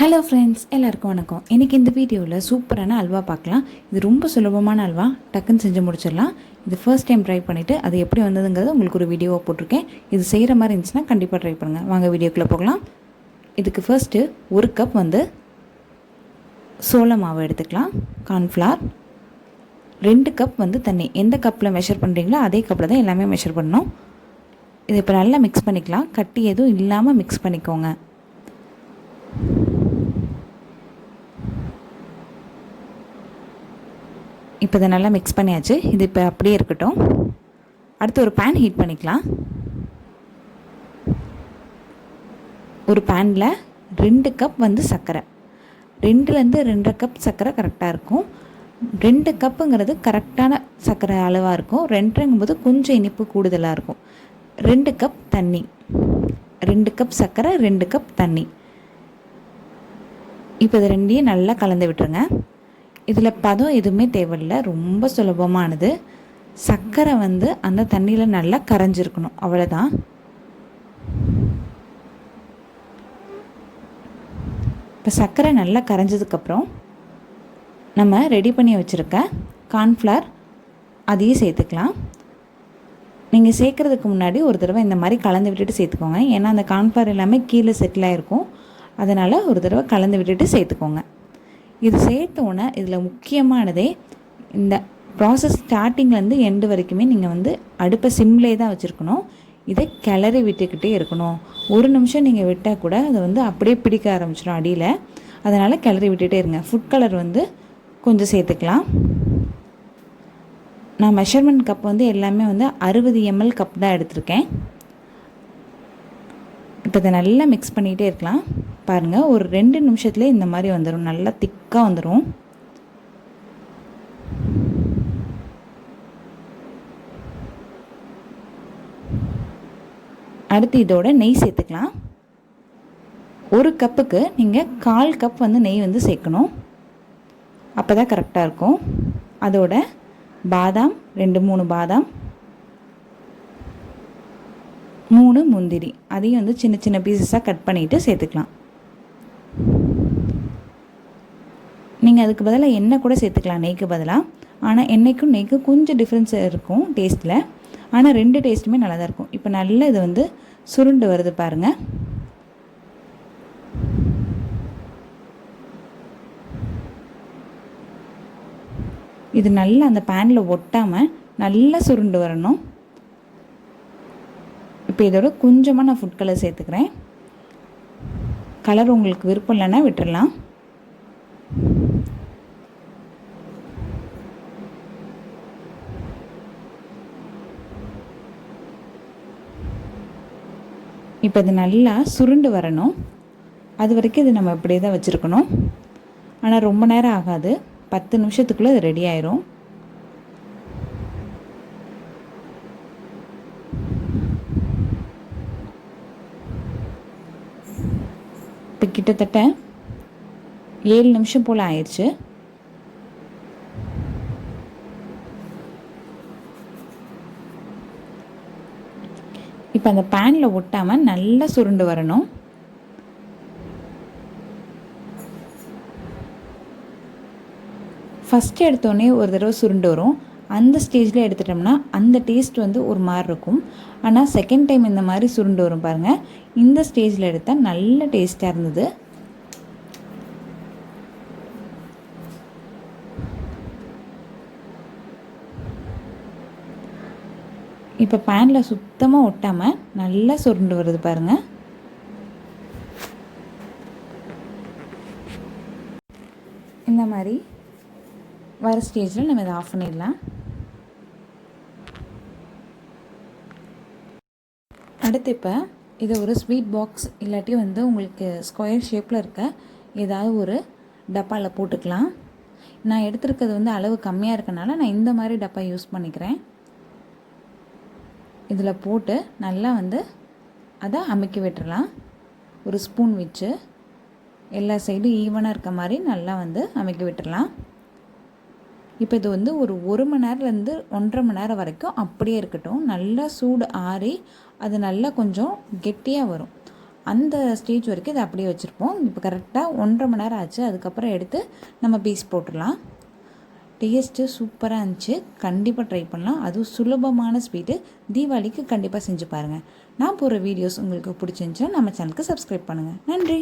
Hello friends, எல்லாருக்கும் வணக்கம். இன்றைக்கி இந்த வீடியோவில் சூப்பரான அல்வா பார்க்கலாம். இது ரொம்ப சுலபமான அல்வா, டக்குன்னு செஞ்சு முடிச்சிடலாம். இது ஃபர்ஸ்ட் டைம் ட்ரை பண்ணிவிட்டு அது எப்படி வந்ததுங்கிறது உங்களுக்கு ஒரு வீடியோவாக போட்டிருக்கேன். இது செய்கிற மாதிரி இருந்துச்சுன்னா கண்டிப்பாக ட்ரை பண்ணுங்கள். வாங்க வீடியோக்குள்ளே போகலாம். இதுக்கு ஃபர்ஸ்ட்டு ஒரு கப் சோள மாவு எடுத்துக்கலாம், கார்ன்ஃப்ளவர். 2 கப் தண்ணி. எந்த கப்பில் மெஷர் பண்ணுறீங்களோ அதே கப்பில் தான் எல்லாமே மெஷர் பண்ணணும். இதை இப்போ நல்லா மிக்ஸ் பண்ணிக்கலாம். கட்டி எதுவும் இல்லாமல் மிக்ஸ் பண்ணிக்கோங்க. இப்போ இதை நல்லா மிக்ஸ் பண்ணியாச்சு. இது இப்போ அப்படியே இருக்கட்டும். அடுத்து ஒரு பேன் ஹீட் பண்ணிக்கலாம். ஒரு பேனில் 2 கப் சர்க்கரை, 2லேருந்து 2.5 கப் சர்க்கரை கரெக்டாக இருக்கும். 2 கப்புங்கிறது கரெக்டான சர்க்கரை அளவாக இருக்கும். 2.5ங்கும்போது கொஞ்சம் இனிப்பு கூடுதலாக இருக்கும். 2 கப் தண்ணி, 2 கப் சர்க்கரை, 2 கப் தண்ணி. இப்போ இது ரெண்டையும் நல்லா கலந்து விட்டுருங்க. இதில் பதம் எதுவுமே தேவையில்லை, ரொம்ப சுலபமானது. சர்க்கரை அந்த தண்ணியில் நல்லா கரைஞ்சிருக்கணும், அவ்வளோதான். இப்போ சர்க்கரை நல்லா கரைஞ்சதுக்கப்புறம் நம்ம ரெடி பண்ணி வச்சுருக்க கார்ன்ஃப்ளவர் அதையும் சேர்த்துக்கலாம். நீங்கள் சேர்க்குறதுக்கு முன்னாடி ஒரு தடவை இந்த மாதிரி கலந்து விட்டுட்டு சேர்த்துக்கோங்க. ஏன்னா அந்த கார்ன்ஃப்ளவர் எல்லாமே கீழே செட்டில் ஆகிருக்கும். அதனால் ஒரு தடவை கலந்து விட்டுட்டு சேர்த்துக்கோங்க. இது சேர்த்தோன்னே இதில் முக்கியமானதே இந்த ப்ராசஸ் ஸ்டார்டிங்லேருந்து எண்டு வரைக்குமே நீங்கள் அடுப்பை சிம்லே தான் வச்சுருக்கணும். இதை கிளறி விட்டுக்கிட்டே இருக்கணும். ஒரு நிமிஷம் நீங்கள் விட்டால் கூட அதை அப்படியே பிடிக்க ஆரம்பிச்சிடும் அடியில். அதனால் கிளறி விட்டுகிட்டே இருங்க. ஃபுட் கலர் கொஞ்சம் சேர்த்துக்கலாம். நான் மெஷர்மெண்ட் கப் எல்லாமே 60 ml கப் தான் எடுத்திருக்கேன். இப்போ இதை நல்லா மிக்ஸ் பண்ணிகிட்டே இருக்கலாம். பாருங்கள், ஒரு 2 நிமிஷத்துலேயே இந்த மாதிரி வந்துடும், நல்லா திக்காக வந்துடும். அடுத்து இதோட நெய் சேர்த்துக்கலாம். ஒரு கப்புக்கு நீங்கள் 1/4 கப் நெய் சேர்க்கணும். அப்போ தான் கரெக்டாக இருக்கும். அதோட பாதாம், 2-3 பாதாம், 3 முந்திரி, அதையும் சின்ன சின்ன பீசஸாக கட் பண்ணிவிட்டு சேர்த்துக்கலாம். நீங்கள் அதுக்கு பதிலாக எண்ணெய் கூட சேர்த்துக்கலாம், நெய்க்கு பதிலாக. ஆனால் எண்ணெய்க்கும் நெய்க்கும் கொஞ்சம் டிஃப்ரென்ஸ் இருக்கும் டேஸ்ட்டில். ஆனால் 2 டேஸ்ட்டுமே நல்லா தான் இருக்கும். இப்போ நல்லா இது சுருண்டு வருது பாருங்கள். இது நல்லா அந்த பேனில் ஒட்டாமல் நல்லா சுருண்டு வரணும். இப்போ இதோட கொஞ்சமாக நான் ஃபுட் கலர் சேர்த்துக்கிறேன். கலர் உங்களுக்கு விருப்பம் இல்லைன்னா விட்டுடலாம். இப்போ இது நல்லா சுருண்டு வரணும். அது வரைக்கும் இது நம்ம இப்படியே தான் வச்சுருக்கணும். ஆனால் ரொம்ப நேரம் ஆகாது, 10 நிமிஷத்துக்குள்ளே இது ரெடி ஆயிரும். இப்போ கிட்டத்தட்ட 7 நிமிஷம் போல் ஆயிடுச்சு. இப்போ அந்த பேனில் ஒட்டாமல் நல்லா சுருண்டு வரணும். ஃபஸ்ட்டு எடுத்தோடனே ஒரு தடவை சுருண்டு வரும். அந்த ஸ்டேஜில் எடுத்துட்டோம்னா அந்த டேஸ்ட் ஒரு மாதிரி இருக்கும். ஆனால் செகண்ட் டைம் இந்த மாதிரி சுருண்டு வரும் பாருங்கள். இந்த ஸ்டேஜில் எடுத்தால் நல்ல டேஸ்ட்டாக இருந்தது. இப்போ பேனில் சுத்தமாக ஒட்டாமல் நல்லா சுருண்டு வருது பாருங்கள். இந்த மாதிரி வர ஸ்டேஜில் நம்ம இதை ஆஃப் பண்ணிடலாம். அடுத்து இப்போ இதை ஒரு ஸ்வீட் பாக்ஸ் இல்லாட்டி உங்களுக்கு ஸ்கொயர் ஷேப்பில் இருக்க ஏதாவது ஒரு டப்பாவில் போட்டுக்கலாம். நான் எடுத்துருக்கிறது அளவு கம்மியாக இருக்கனால நான் இந்த மாதிரி டப்பா யூஸ் பண்ணிக்கிறேன். இதில் போட்டு நல்லா அதை அமுக்கி விட்டுறலாம். ஒரு ஸ்பூன் வச்சு எல்லா சைடும் ஈவனாக இருக்க மாதிரி நல்லா அமுக்கி விட்டுறலாம். இப்போ இது ஒரு 1 மணி நேரத்துலேருந்து 1.5 மணி நேரம் வரைக்கும் அப்படியே இருக்கட்டும். நல்லா சூடு ஆறி அது நல்லா கொஞ்சம் கெட்டியாக வரும். அந்த ஸ்டேஜ் வரைக்கும் இதை அப்படியே வச்சுருப்போம். இப்போ கரெக்டாக 1.5 மணி நேரம் ஆச்சு. அதுக்கப்புறம் எடுத்து நம்ம பீஸ் போட்டுடலாம். டேஸ்ட்டு சூப்பராக இருந்துச்சு. கண்டிப்பாக ட்ரை பண்ணலாம். அதுவும் சுலபமான ஸ்வீட்டு. தீபாவளிக்கு கண்டிப்பாக செஞ்சு பாருங்கள். நான் போடுற வீடியோஸ் உங்களுக்கு பிடிச்சிருந்துச்சுன்னா நம்ம சேனலுக்கு சப்ஸ்கிரைப் பண்ணுங்கள். நன்றி.